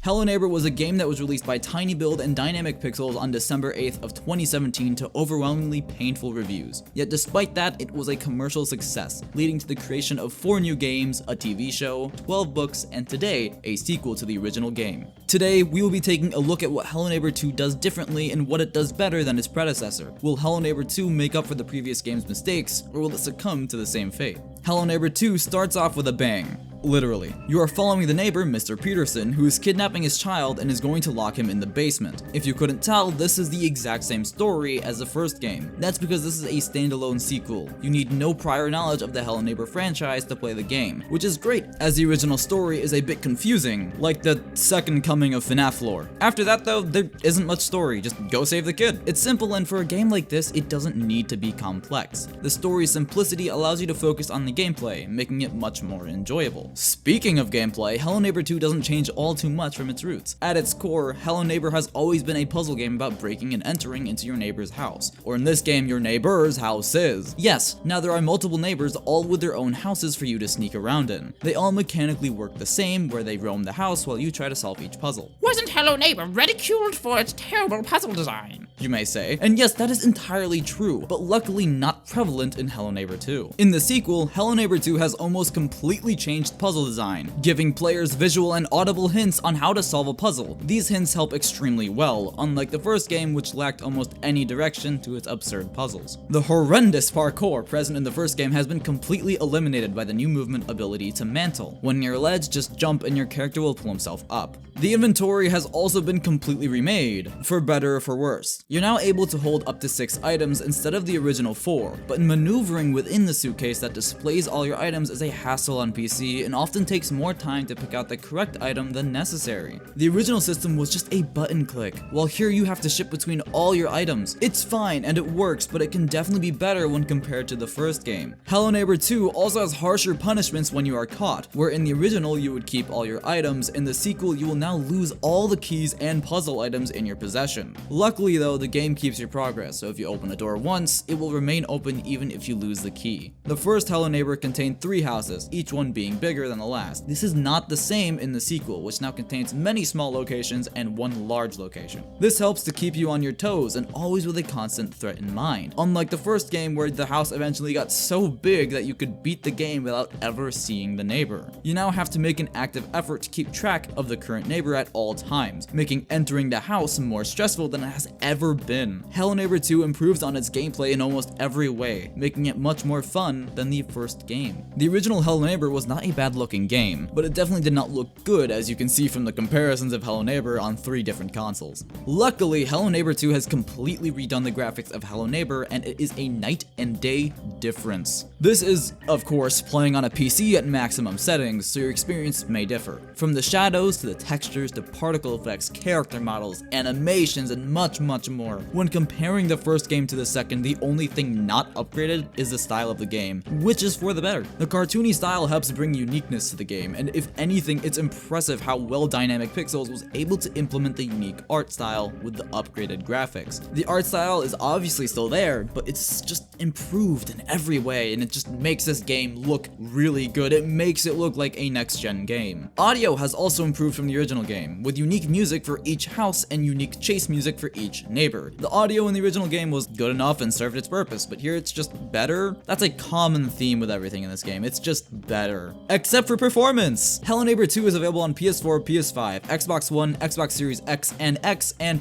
Hello Neighbor was a game that was released by tinyBuild and Dynamic Pixels on December 8th of 2017 to overwhelmingly painful reviews. Yet despite that, it was a commercial success, leading to the creation of 4 new games, a TV show, 12 books, and today, a sequel to the original game. Today, we will be taking a look at what Hello Neighbor 2 does differently and what it does better than its predecessor. Will Hello Neighbor 2 make up for the previous game's mistakes, or will it succumb to the same fate? Hello Neighbor 2 starts off with a bang. Literally. You are following the neighbor, Mr. Peterson, who is kidnapping his child and is going to lock him in the basement. If you couldn't tell, this is the exact same story as the first game. That's because this is a standalone sequel. You need no prior knowledge of the Hello Neighbor franchise to play the game, which is great, as the original story is a bit confusing, like the second coming of FNAF lore. After that though, there isn't much story, just go save the kid. It's simple, and for a game like this, it doesn't need to be complex. The story's simplicity allows you to focus on the gameplay, making it much more enjoyable. Speaking of gameplay, Hello Neighbor 2 doesn't change all too much from its roots. At its core, Hello Neighbor has always been a puzzle game about breaking and entering into your neighbor's house, or in this game, your neighbor's houses. Yes, now there are multiple neighbors, all with their own houses for you to sneak around in. They all mechanically work the same, where they roam the house while you try to solve each puzzle. Wasn't Hello Neighbor ridiculed for its terrible puzzle design? You may say. And yes, that is entirely true, but luckily not prevalent in Hello Neighbor 2. In the sequel, Hello Neighbor 2 has almost completely changed puzzle design, giving players visual and audible hints on how to solve a puzzle. These hints help extremely well, unlike the first game, which lacked almost any direction to its absurd puzzles. The horrendous parkour present in the first game has been completely eliminated by the new movement ability to mantle. When near a ledge, just jump and your character will pull himself up. The inventory has also been completely remade, for better or for worse. You're now able to hold up to 6 items instead of the original 4, but maneuvering within the suitcase that displays all your items is a hassle on PC and often takes more time to pick out the correct item than necessary. The original system was just a button click, while here you have to ship between all your items. It's fine and it works, but it can definitely be better when compared to the first game. Hello Neighbor 2 also has harsher punishments when you are caught, where in the original you would keep all your items, in the sequel you will now lose all the keys and puzzle items in your possession. Luckily though, the game keeps your progress, so if you open a door once, it will remain open even if you lose the key. The first Hello Neighbor contained 3 houses, each one being bigger than the last. This is not the same in the sequel, which now contains many small locations and 1 large location. This helps to keep you on your toes and always with a constant threat in mind, unlike the first game where the house eventually got so big that you could beat the game without ever seeing the neighbor. You now have to make an active effort to keep track of the current neighbor at all times, making entering the house more stressful than it has ever been. Hello Neighbor 2 improves on its gameplay in almost every way, making it much more fun than the first game. The original Hello Neighbor was not a bad looking game, but it definitely did not look good, as you can see from the comparisons of Hello Neighbor on 3 different consoles. Luckily, Hello Neighbor 2 has completely redone the graphics of Hello Neighbor, and it is a night and day difference. This is, of course, playing on a PC at maximum settings, so your experience may differ. From the shadows to the textures to particle effects, character models, animations, and much more. When comparing the first game to the second, the only thing not upgraded is the style of the game, which is for the better. The cartoony style helps bring uniqueness to the game, and if anything, it's impressive how well Dynamic Pixels was able to implement the unique art style with the upgraded graphics. The art style is obviously still there, but it's just improved in every way, and it just makes this game look really good. It makes it look like a next-gen game. Audio has also improved from the original game, with unique music for each house and unique chase music for each neighbor. The audio in the original game was good enough and served its purpose, but here it's just better. That's a common theme with everything in this game. It's just better. Except for performance! Hello Neighbor 2 is available on PS4, PS5, Xbox One, Xbox Series X, and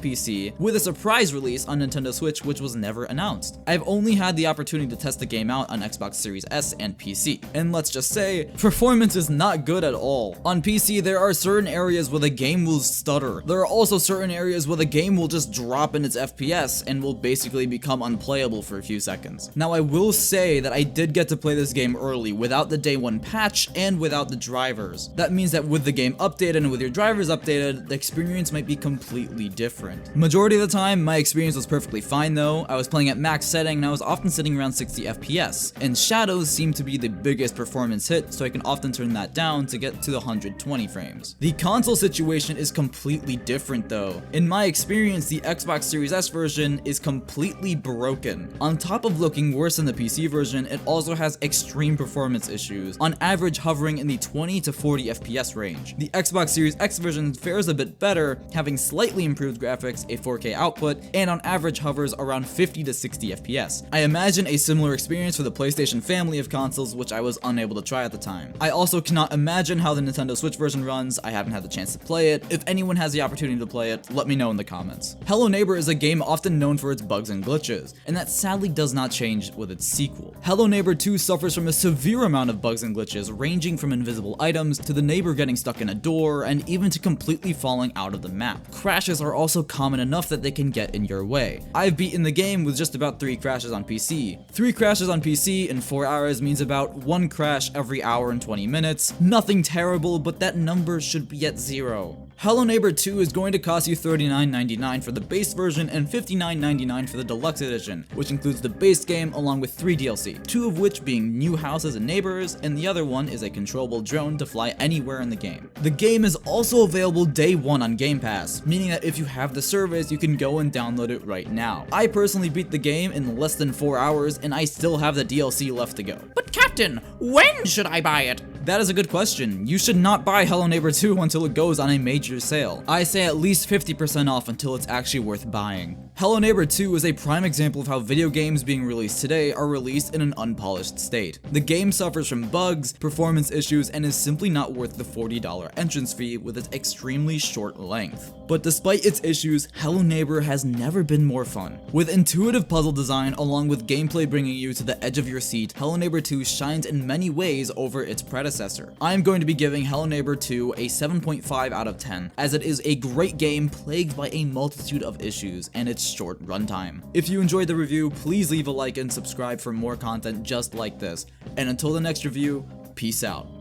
PC, with a surprise release on Nintendo Switch which was never announced. I've only had the opportunity to test the game out on Xbox Series S and PC, and let's just say, performance is not good at all. On PC, there are certain areas where the game will stutter. There are also certain areas where the game will just drop in its FPS and will basically become unplayable for a few seconds. Now I will say that I did get to play this game early without the day 1 patch and without the drivers. That means that with the game updated and with your drivers updated, the experience might be completely different. Majority of the time, my experience was perfectly fine though. I was playing at max setting and I was often sitting around 60 FPS, and shadows seem to be the biggest performance hit, so I can often turn that down to get to the 120 frames. The console situation is completely different though. In my experience, the Xbox Series S version is completely broken. On top of looking worse than the PC version, it also has extreme performance issues, on average hovering hovering in the 20 to 40 FPS range. The Xbox Series X version fares a bit better, having slightly improved graphics, a 4K output, and on average hovers around 50 to 60 FPS. I imagine a similar experience for the PlayStation family of consoles, which I was unable to try at the time. I also cannot imagine how the Nintendo Switch version runs. I haven't had the chance to play it. If anyone has the opportunity to play it, let me know in the comments. Hello Neighbor is a game often known for its bugs and glitches, and that sadly does not change with its sequel. Hello Neighbor 2 suffers from a severe amount of bugs and glitches, ranging from invisible items to the neighbor getting stuck in a door, and even to completely falling out of the map. Crashes are also common enough that they can get in your way. I've beaten the game with just about 3 crashes on PC. 3 crashes on PC in 4 hours means about 1 crash every hour and 20 minutes. Nothing terrible, but that number should be at 0. Hello Neighbor 2 is going to cost you $39.99 for the base version and $59.99 for the deluxe edition, which includes the base game along with 3 DLC, 2 of which being new houses and neighbors, and the other one is a controllable drone to fly anywhere in the game. The game is also available day 1 on Game Pass, meaning that if you have the service, you can go and download it right now. I personally beat the game in less than 4 hours, and I still have the DLC left to go. But Captain, when should I buy it? That is a good question. You should not buy Hello Neighbor 2 until it goes on a major sale. I say at least 50% off until it's actually worth buying. Hello Neighbor 2 is a prime example of how video games being released today are released in an unpolished state. The game suffers from bugs, performance issues, and is simply not worth the $40 entrance fee with its extremely short length. But despite its issues, Hello Neighbor has never been more fun. With intuitive puzzle design along with gameplay bringing you to the edge of your seat, Hello Neighbor 2 shines in many ways over its predecessor. I am going to be giving Hello Neighbor 2 a 7.5 out of 10, as it is a great game plagued by a multitude of issues and its short runtime. If you enjoyed the review, please leave a like and subscribe for more content just like this. And until the next review, peace out.